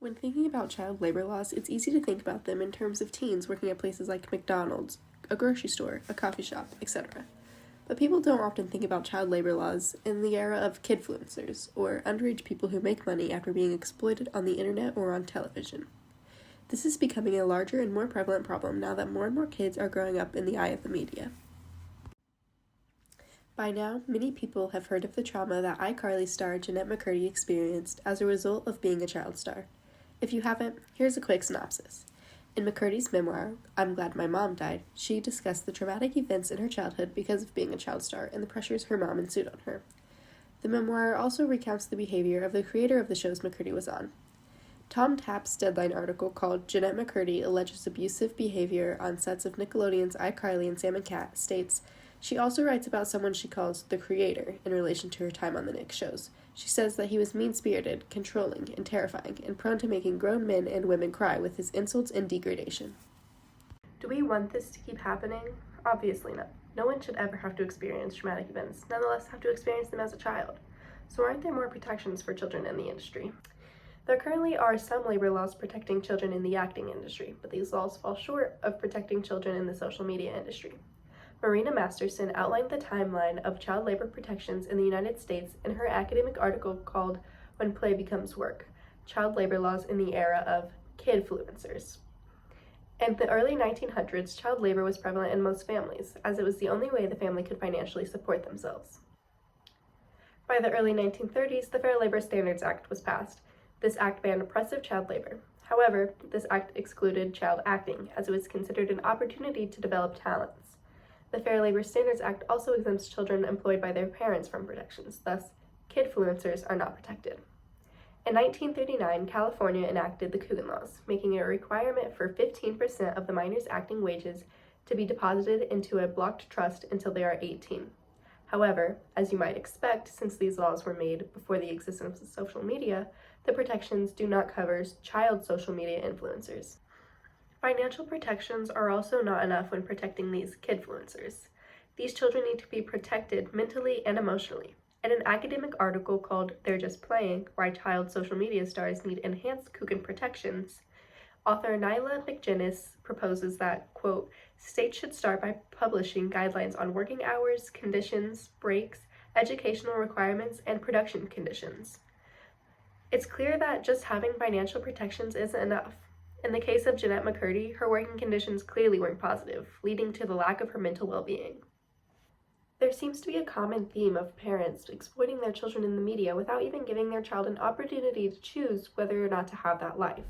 When thinking about child labor laws, it's easy to think about them in terms of teens working at places like McDonald's, a grocery store, a coffee shop, etc. But people don't often think about child labor laws in the era of kidfluencers, or underage people who make money after being exploited on the internet or on television. This is becoming a larger and more prevalent problem now that more and more kids are growing up in the eye of the media. By now, many people have heard of the trauma that iCarly star Jennette McCurdy experienced as a result of being a child star. If you haven't, here's a quick synopsis. In McCurdy's memoir, I'm Glad My Mom Died, she discussed the traumatic events in her childhood because of being a child star and the pressures her mom ensued on her. The memoir also recounts the behavior of the creator of the shows McCurdy was on. Tom Tapp's Deadline article called Jennette McCurdy Alleges Abusive Behavior on Sets of Nickelodeon's iCarly and Sam and Cat states, she also writes about someone she calls the creator in relation to her time on the Nick shows. She says that he was mean-spirited, controlling, and terrifying, and prone to making grown men and women cry with his insults and degradation. Do we want this to keep happening? Obviously not. No one should ever have to experience traumatic events, nonetheless have to experience them as a child. So aren't there more protections for children in the industry? There currently are some labor laws protecting children in the acting industry, but these laws fall short of protecting children in the social media industry. Marina Masterson outlined the timeline of child labor protections in the United States in her academic article called When Play Becomes Work, Child Labor Laws in the Era of Kidfluencers. In the early 1900s, child labor was prevalent in most families, as it was the only way the family could financially support themselves. By the early 1930s, the Fair Labor Standards Act was passed. This act banned oppressive child labor. However, this act excluded child acting, as it was considered an opportunity to develop talents. The Fair Labor Standards Act also exempts children employed by their parents from protections, thus, kidfluencers are not protected. In 1939, California enacted the Coogan Laws, making it a requirement for 15% of the minors' acting wages to be deposited into a blocked trust until they are 18. However, as you might expect, since these laws were made before the existence of social media, the protections do not cover child social media influencers. Financial protections are also not enough when protecting these kidfluencers. These children need to be protected mentally and emotionally. In an academic article called They're Just Playing, Why Child Social Media Stars Need Enhanced Coogan Protections, author Nyla McGinnis proposes that, quote, states should start by publishing guidelines on working hours, conditions, breaks, educational requirements, and production conditions. It's clear that just having financial protections isn't enough. In the case of Jennette McCurdy, her working conditions clearly weren't positive, leading to the lack of her mental well-being. There seems to be a common theme of parents exploiting their children in the media without even giving their child an opportunity to choose whether or not to have that life.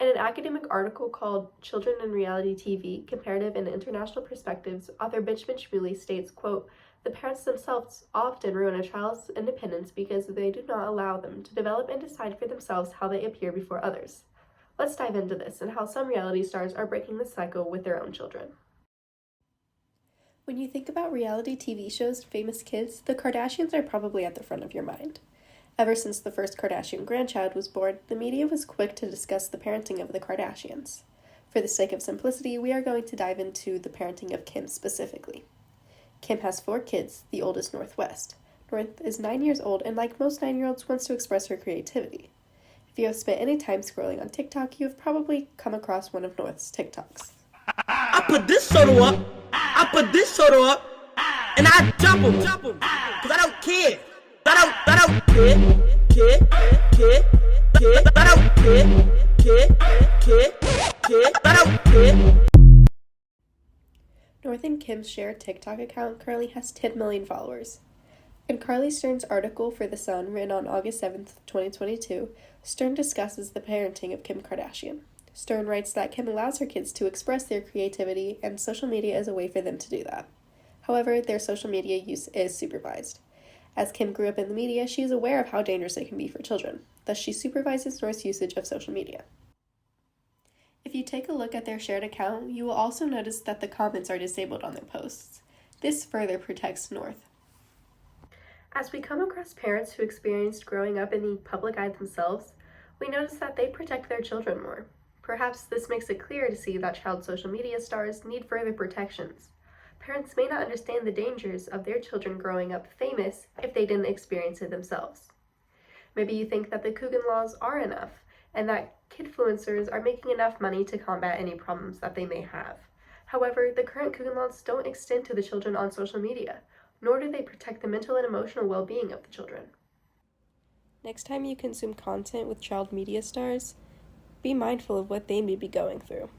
In an academic article called Children in Reality TV, Comparative and International Perspectives, author Benjamin Shmuley states, quote, the parents themselves often ruin a child's independence because they do not allow them to develop and decide for themselves how they appear before others. Let's dive into this and how some reality stars are breaking this cycle with their own children. When you think about reality TV shows and famous kids, the Kardashians are probably at the front of your mind. Ever since the first Kardashian grandchild was born, the media was quick to discuss the parenting of the Kardashians. For the sake of simplicity, we are going to dive into the parenting of Kim specifically. Kim has 4 kids, the oldest Northwest. North is 9 years old and, like most 9-year-olds, wants to express her creativity. If you have spent any time scrolling on TikTok, you have probably come across one of North's TikToks. I put this soda up, and I jump 'em, cause I don't care. I don't care. North and Kim's shared TikTok account currently has 10 million followers. In Carly Stern's article for The Sun, written on August 7, 2022, Stern discusses the parenting of Kim Kardashian. Stern writes that Kim allows her kids to express their creativity, and social media is a way for them to do that. However, their social media use is supervised. As Kim grew up in the media, she is aware of how dangerous it can be for children. Thus, she supervises North's usage of social media. If you take a look at their shared account, you will also notice that the comments are disabled on their posts. This further protects North. As we come across parents who experienced growing up in the public eye themselves, we notice that they protect their children more. Perhaps this makes it clear to see that child social media stars need further protections. Parents may not understand the dangers of their children growing up famous if they didn't experience it themselves. Maybe you think that the Coogan laws are enough, and that kidfluencers are making enough money to combat any problems that they may have. However, the current Coogan laws don't extend to the children on social media, nor do they protect the mental and emotional well-being of the children. Next time you consume content with child media stars, be mindful of what they may be going through.